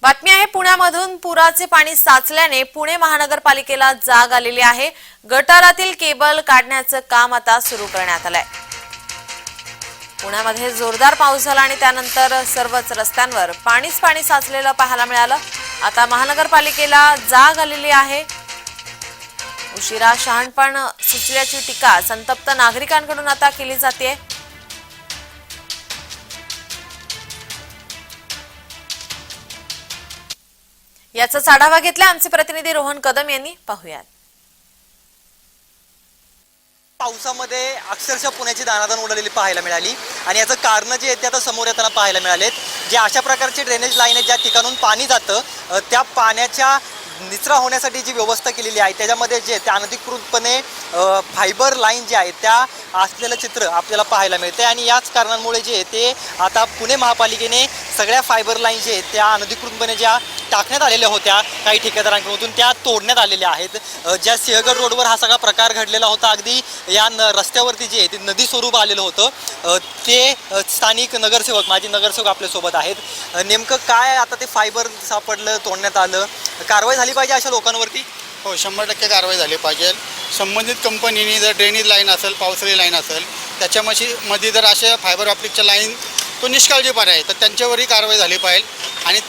बातमी आहे पुण्यामधून पुराचे पाणी साचल्याने पुणे महानगरपालिकेला जाग आलेली आहे। गटारातील केबल काढण्याचं काम आता सुरू करण्यात आलंय। पुण्यामध्ये जोरदार पाऊस झाला आणि त्यानंतर सर्वच रस्त्यांवर पाणी साचलेलं पाहायला मिळालं। आता महानगरपालिकेला जाग आलेली आहे। उशिरा शहाणपण सुचल्याची टीका संतप्त नागरिकांकडून आता केली जाते। याचाच आढावा घेतला आमचे प्रतिनिधी रोहन कदम यांनी। पाहूयात। पावसामध्ये अक्षरशः पुण्याची दाणादाण उडालेली पाहायला मिळाली आणि याचं कारण जे आहे ते आता समोर येताना पाहायला मिळालेत। जे अशा प्रकारचे ड्रेनेज लाईन आहेत ज्या ठिकाणून पाणी जातं त्या पाण्याच्या निचरा होण्यासाठी जी व्यवस्था केलेली आहे त्याच्यामध्ये जे ते अनधिकृतपणे फायबर लाईन जे आहेत त्या असलेलं चित्र आपल्याला पाहायला मिळते आणि याच कारणांमुळे जे ते आता पुणे महापालिकेने सगळ्या फायबर लाईन जे आहेत त्या अनधिकृतपणे ज्या टाकण्यात आलेल्या होत्या काही ठेकेदारांकडून त्या तोडण्यात आलेल्या आहेत। ज्या सिंहगड रोडवर हा सगळा प्रकार घडलेला होता, अगदी या रस्त्यावरती जे ते नदी स्वरूप आलेलं होतं ते स्थानिक नगरसेवक माजी नगरसेवक आपल्यासोबत आहेत। नेमकं काय आता ते फायबर सापडलं, तोडण्यात आलं, कारवाई झाली पाहिजे अशा लोकांवरती? हो, 100% कारवाई झाली पाहिजे। संबंधित कंपनीने जर ड्रेनेज लाईन असेल, पावसाळी लाईन असेल, त्याच्यामध्ये जर अशा फायबर ऑप्टिकच्या लाईन तो निष्काळजीपणा आहे तर त्यांच्यावरही कारवाई झाली पाहिजे। आणि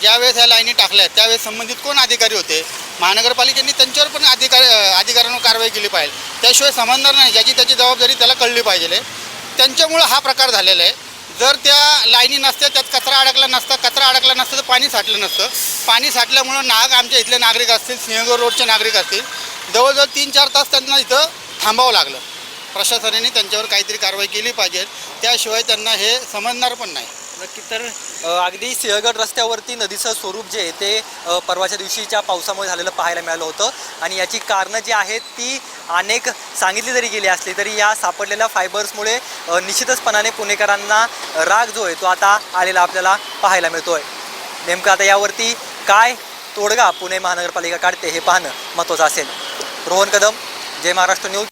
ज्यावेळेस ह्या लाईनी टाकल्या त्यावेळेस संबंधित कोण अधिकारी होते, महानगरपालिकेने त्यांच्यावर पण अधिकाऱ्यांवर कारवाई केली पाहिजे। त्याशिवाय समजणार नाही, ज्याची त्याची जबाबदारी त्याला कळली पाहिजे। त्यांच्यामुळं हा प्रकार झालेला आहे। जर त्या लाईनी नसत्या, त्यात कचरा अडकला नसता तर पाणी साठलं नसतं। पाणी साठल्यामुळं आमच्या इथले नागरिक असतील, सिंहगड रोडचे नागरिक असतील, जवळजवळ 3-4 तास त्यांना इथं थांबावं लागलं। प्रशासनाने त्यांच्यावर काहीतरी कारवाई केली पाहिजे, त्याशिवाय त्यांना हे समजणार पण नाही। नक्की। तर अगदी सिंहगड रस्त्यावरती नदीचं स्वरूप जे आहे ते परवाच्या दिवशीच्या पावसामुळे झालेलं पाहायला मिळालं होतं आणि याची कारणं जी आहेत ती अनेक सांगितली जरी गेली असली तरी या सापडलेल्या फायबर्समुळे निश्चितचपणाने पुणेकरांना राग जो आहे तो आता आलेला आपल्याला पाहायला मिळतोय। नेमकं आता यावरती काय तोडगा पुणे महानगरपालिका काढते हे पाहणं महत्त्वाचं असेल। रोहन कदम, जय महाराष्ट्र न्यूज,